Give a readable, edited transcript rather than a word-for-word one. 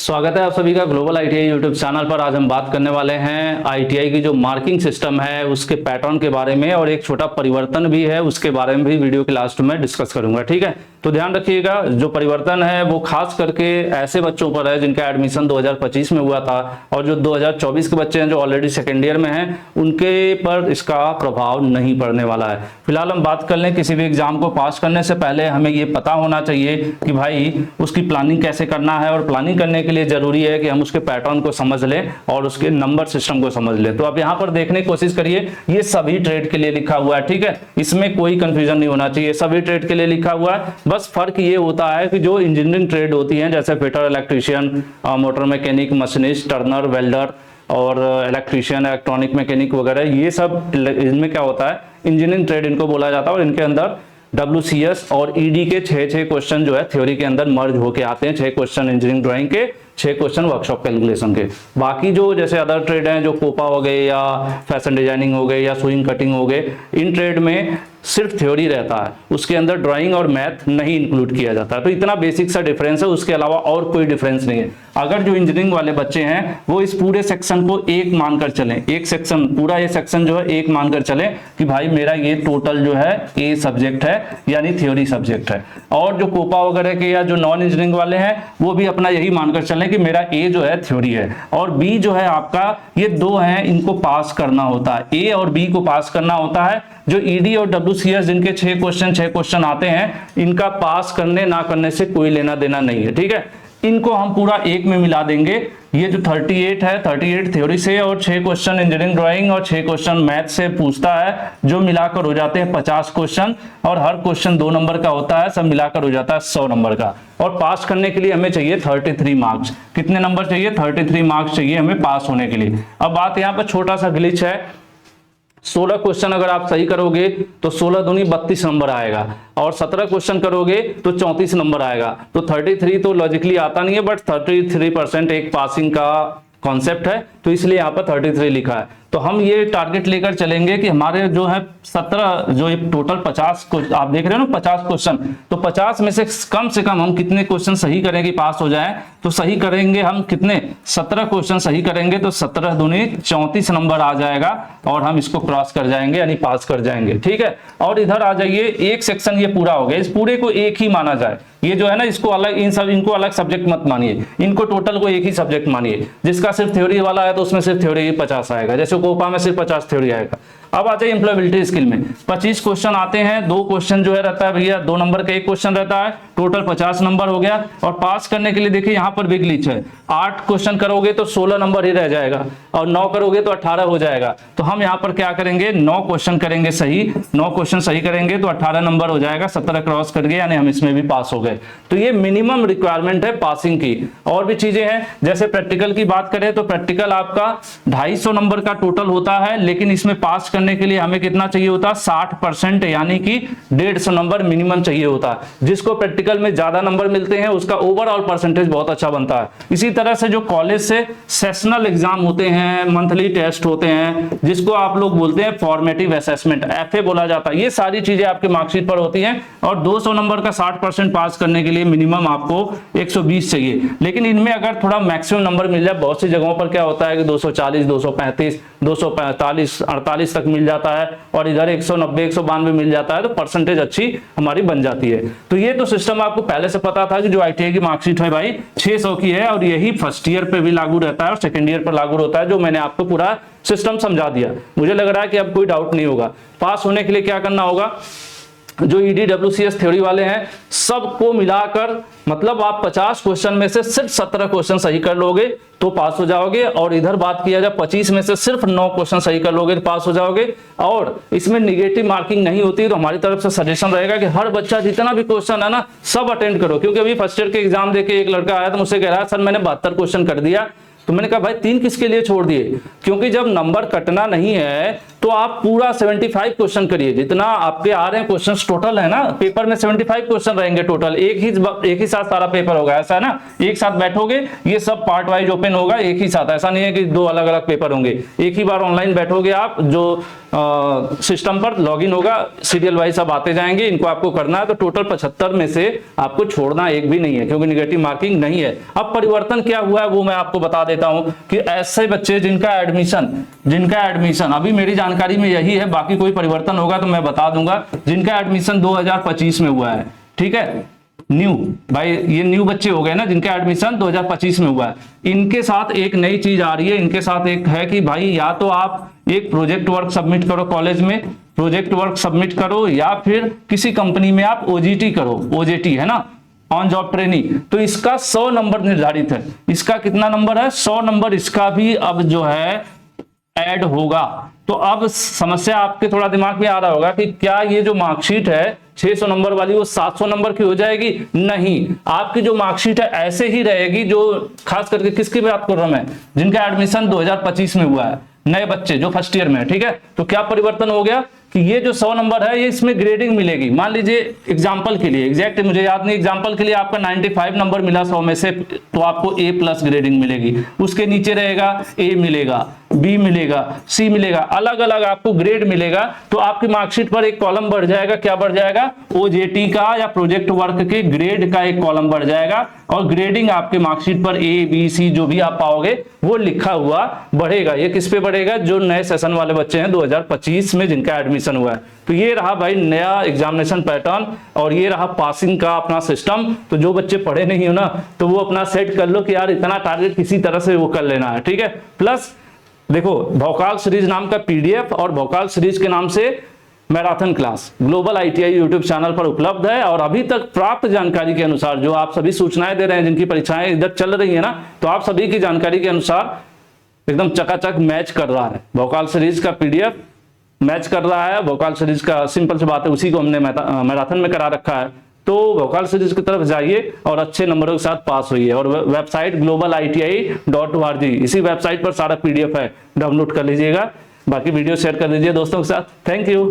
स्वागत है आप सभी का ग्लोबल आईटीआई यूट्यूब चैनल पर। आज हम बात करने वाले हैं आईटीआई की जो मार्किंग सिस्टम है उसके पैटर्न के बारे में, और एक छोटा परिवर्तन भी है उसके बारे में भी वीडियो के लास्ट में डिस्कस करूंगा। ठीक है, तो ध्यान रखिएगा, जो परिवर्तन है वो खास करके ऐसे बच्चों पर है जिनका एडमिशन 2025 में हुआ था, और जो 2024 के बच्चे हैं जो ऑलरेडी सेकेंड ईयर में हैं उनके पर इसका प्रभाव नहीं पड़ने वाला है। फिलहाल हम बात कर लें, किसी भी एग्जाम को पास करने से पहले हमें ये पता होना चाहिए कि भाई उसकी प्लानिंग कैसे करना है, और प्लानिंग करने के लिए जरूरी है कि हम उसके पैटर्न को समझ लें और उसके नंबर सिस्टम को समझ लें। तो आप यहाँ पर देखने की कोशिश करिए, ये सभी ट्रेड के लिए लिखा हुआ है। ठीक है, इसमें कोई कंफ्यूजन नहीं होना चाहिए, सभी ट्रेड के लिए लिखा हुआ है। बस फर्क ये होता है कि जो इंजीनियरिंग ट्रेड होती है जैसे fitter, electrician, motor mechanic, machinist, Turner, welder और इलेक्ट्रीशियन, इलेक्ट्रॉनिक मैकेनिक वगैरह, ये सब इनमें क्या होता है, इंजीनियरिंग ट्रेड इनको बोला जाता है। और इनके अंदर WCS और ED के 6 क्वेश्चन जो है थ्योरी के अंदर मर्ज होके आते हैं। 6 क्वेश्चन इंजीनियरिंग ड्राइंग के, 6 क्वेश्चन वर्कशॉप कैलकुलेशन के। बाकी जो जैसे अदर ट्रेड हैं, जो कोपा हो गए या फैशन डिजाइनिंग हो गए या सुइंग कटिंग हो गए, इन ट्रेड में सिर्फ थ्योरी रहता है, उसके अंदर ड्राइंग और मैथ नहीं इंक्लूड किया जाता है। तो इतना बेसिक सा डिफरेंस है, उसके अलावा और कोई डिफरेंस नहीं है। अगर जो इंजीनियरिंग वाले बच्चे हैं वो इस पूरे सेक्शन को एक मानकर चलें, एक सेक्शन, पूरा ये सेक्शन जो है एक मानकर चलें कि भाई मेरा ये टोटल जो है ए सब्जेक्ट है, यानी थ्योरी सब्जेक्ट है। और जो कोपा वगैरह के या जो नॉन इंजीनियरिंग वाले हैं वो भी अपना यही मानकर चलें कि मेरा ए जो है थ्योरी है और बी जो है आपका, ये दो हैं, इनको पास करना होता है, ए और बी को पास करना होता है। जो ED और WCS जिनके 6 क्वेश्चन आते हैं, इनका पास करने ना करने से कोई लेना देना नहीं है। ठीक है, इनको हम पूरा एक में मिला देंगे। ये जो 38 है, 38 थ्योरी से और 6 क्वेश्चन इंजीनियरिंग ड्राइंग और 6 क्वेश्चन मैथ से पूछता है, जो मिलाकर हो जाते हैं 50 क्वेश्चन, और हर क्वेश्चन 2 नंबर का होता है, सब मिलाकर हो जाता है 100 नंबर का। और पास करने के लिए हमें चाहिए 33 मार्क्स। कितने नंबर चाहिए? 33 मार्क्स चाहिए हमें पास होने के लिए। अब बात यहाँ पर छोटा सा ग्लिच है, 16 क्वेश्चन अगर आप सही करोगे तो 16 दूनी 32 नंबर आएगा, और 17 क्वेश्चन करोगे तो 34 नंबर आएगा। तो 33 तो लॉजिकली आता नहीं है, बट 33% एक पासिंग का कॉन्सेप्ट है, तो इसलिए यहाँ पर 33 लिखा है। तो हम ये टारगेट लेकर चलेंगे कि हमारे जो है 17, जो ये टोटल 50 आप देख रहे हो ना 50 क्वेश्चन, तो 50 में से कम हम कितने क्वेश्चन सही करें कि पास हो जाए? तो सही करेंगे हम कितने? 17 क्वेश्चन सही करेंगे तो 17 दूनी 34 नंबर आ जाएगा, और हम इसको क्रॉस कर जाएंगे यानी पास कर जाएंगे। ठीक है, और इधर आ जाइए, एक सेक्शन ये पूरा हो गया, इस पूरे को एक ही माना जाए। ये जो है ना, इसको अलग, इनको अलग सब्जेक्ट मत मानिए, इनको टोटल को एक ही सब्जेक्ट मानिए। जिसका सिर्फ थ्योरी वाला है तो उसमें सिर्फ थ्योरी 50 आएगा, जैसे कोपा में सिर्फ 50 थ्योरी आएगा। अब आ जाइए एम्प्लॉयबिलिटी स्किल में 25 क्वेश्चन आते हैं, 2 क्वेश्चन जो है रहता है भैया, 2 नंबर का एक क्वेश्चन रहता है, टोटल 50 नंबर हो गया। और पास करने के लिए देखिए यहाँ पर बिग ग्लिच है, 8 क्वेश्चन करोगे तो 16 नंबर ही रह जाएगा, और 9 करोगे तो 18 हो जाएगा। तो हम यहाँ पर क्या करेंगे, 9 क्वेश्चन करेंगे सही, 9 क्वेश्चन सही करेंगे तो 18 नंबर हो जाएगा, 17 क्रॉस कर गए यानी हम इसमें भी पास हो गए। तो ये मिनिमम रिक्वायरमेंट है पासिंग की। और भी चीजें हैं, जैसे प्रैक्टिकल की बात करें तो प्रैक्टिकल आपका 250 नंबर का टोटल होता है, लेकिन इसमें पास करने के लिए हमें कितना चाहिए होता है? 60%, यानी कि 150 नंबर मिनिमम चाहिए होता है। जिसको प्रैक्टिकल में ज्यादा नंबर मिलते हैं उसका ओवरऑल परसेंटेज बहुत अच्छा बनता है। इसी तरह से जो कॉलेज से सेशनल एग्जाम होते हैं, मंथली टेस्ट होते हैं, जिसको आप लोग बोलते हैं फॉर्मेटिव असेसमेंट, FA बोला जाता है, ये सारी चीजें आपके मार्कशीट पर होती हैं। और 200 नंबर का 60% पास करने के लिए मिनिमम आपको 120 चाहिए। लेकिन इनमें अगर थोड़ा मैक्सिमम नंबर मिल जाए, बहुत सी जगहों पर क्या होता है कि 240, 235, 245, 48 तक मिल जाता है, और इधर 190, 192 मिल जाता है, तो परसेंटेज अच्छी हमारी बन जाती है। तो ये तो सिस्टम आपको पहले से पता था कि जो ITI की मार्कशीट है भाई 600 की है, और यही फर्स्ट ईयर पे भी लागू रहता है और सेकंड ईयर पर लागू होता है, जो मैंने आपको पूरा सिस्टम समझा दिया। मुझे लग रहा है कि अब कोई डाउट नहीं होगा। पास होने के लिए क्या करना होगा, जो ED WCS थ्योरी वाले हैं सबको मिलाकर, मतलब आप 50 क्वेश्चन में से सिर्फ 17 क्वेश्चन सही कर लोगे तो पास हो जाओगे। और इधर बात किया जाए 25 में से सिर्फ 9 क्वेश्चन सही कर लोगे तो पास हो जाओगे। और इसमें निगेटिव मार्किंग नहीं होती, तो हमारी तरफ से सजेशन रहेगा कि हर बच्चा जितना भी क्वेश्चन है ना सब अटेंड करो। क्योंकि अभी फर्स्ट ईयर के एग्जाम देके एक लड़का आया तो मुझसे कह रहा है सर मैंने 72 क्वेश्चन कर दिया। तो मैंने कहा भाई 3 किसके लिए छोड़ दिए? क्योंकि जब नंबर कटना नहीं है तो आप पूरा 75 क्वेश्चन करिए, जितना आपके आ रहे हैं क्वेश्चन टोटल है ना पेपर में 75 क्वेश्चन रहेंगे टोटल, एक ही साथ सारा पेपर होगा, ऐसा है ना, एक साथ बैठोगे, ये सब पार्ट वाइज ओपन होगा एक ही साथ, ऐसा नहीं है कि दो अलग अलग पेपर होंगे, एक ही बार ऑनलाइन बैठोगे आप, जो सिस्टम पर लॉगिन होगा, सीरियल वाइज सब आते जाएंगे, इनको आपको करना है। तो टोटल 75 में से आपको छोड़ना एक भी नहीं है, क्योंकि निगेटिव मार्किंग नहीं है। अब परिवर्तन क्या हुआ है वो मैं आपको बता देता हूं कि ऐसे बच्चे जिनका एडमिशन अभी मेरी जानकारी में यही है, बाकी कोई परिवर्तन होगा तो मैं बता दूंगा, जिनका एडमिशन 2025 में हुआ है, ठीक है, न्यू, भाई ये न्यू बच्चे हो गए ना जिनका एडमिशन 2025 में हुआ है, इनके साथ एक नई चीज आ रही है, इनके साथ एक है कि भाई या तो आप एक प्रोजेक्ट वर्क सबमिट करो, कॉलेज में प्रोजेक्ट वर्क सबमिट करो, या फिर किसी कंपनी में आप ओजीटी करो, ओजेटी है ना, ऑन जॉब ट्रेनिंग। तो इसका 100 नंबर निर्धारित है, इसका कितना नंबर है, 100 नंबर, इसका भी अब जो है ऐड होगा। तो अब समस्या आपके थोड़ा दिमाग में आ रहा होगा कि क्या ये जो मार्कशीट है 600 नंबर वाली वो 700 नंबर की हो जाएगी? नहीं, आपकी जो मार्कशीट है ऐसे ही रहेगी, जो खास करके किसकी बात कर रहा हूं मैं, जिनका एडमिशन 2025 में हुआ है, नए बच्चे जो फर्स्ट ईयर में है, ठीक है। तो क्या परिवर्तन हो गया कि ये जो 100 नंबर है ये इसमें ग्रेडिंग मिलेगी। मान लीजिए एग्जांपल के लिए, एग्जैक्ट मुझे याद नहीं, एग्जांपल के लिए आपका 95 नंबर मिला 100 में से, तो आपको A+ ग्रेडिंग मिलेगी, उसके नीचे रहेगा A मिलेगा, B मिलेगा, C मिलेगा, अलग अलग आपको ग्रेड मिलेगा। तो आपकी मार्कशीट पर एक कॉलम बढ़ जाएगा, क्या बढ़ जाएगा, ओजेटी का या प्रोजेक्ट वर्क के ग्रेड का एक कॉलम बढ़ जाएगा, और ग्रेडिंग आपके मार्कशीट पर A, B, C जो भी आप पाओगे वो लिखा हुआ बढ़ेगा। ये किस पे बढ़ेगा, जो नए सेशन वाले बच्चे हैं 2025 में जिनका एडमिशन हुआ है। तो ये रहा भाई नया एग्जामिनेशन पैटर्न, और ये रहा पासिंग का अपना सिस्टम। तो जो बच्चे पढ़े नहीं हो ना, तो वो अपना सेट कर लो कि यार इतना टारगेट किसी तरह से वो कर लेना है, ठीक है। प्लस देखो भोकाल सीरीज नाम का PDF और भोकाल सीरीज के नाम से marathon class global ITI YouTube channel पर उपलब्ध है। और अभी तक प्राप्त जानकारी के अनुसार जो आप सभी सूचनाएं दे रहे हैं, जिनकी परीक्षाएं इधर चल रही है ना, तो आप सभी की जानकारी के अनुसार एकदम चकाचक मैच कर रहा है। भोकाल सीरीज का PDF मैच कर रहा है, भोकाल सीरीज का सिंपल सी बात है, उसी को हमने मैराथन में करा रखा है। तो भोकाल सीरीज की तरफ जाइए और अच्छे नंबरों के साथ पास हुई है। और वेबसाइट globaliti.org, इसी वेबसाइट पर सारा PDF है, डाउनलोड कर लीजिएगा। बाकी वीडियो शेयर कर दीजिए दोस्तों के साथ। Thank you.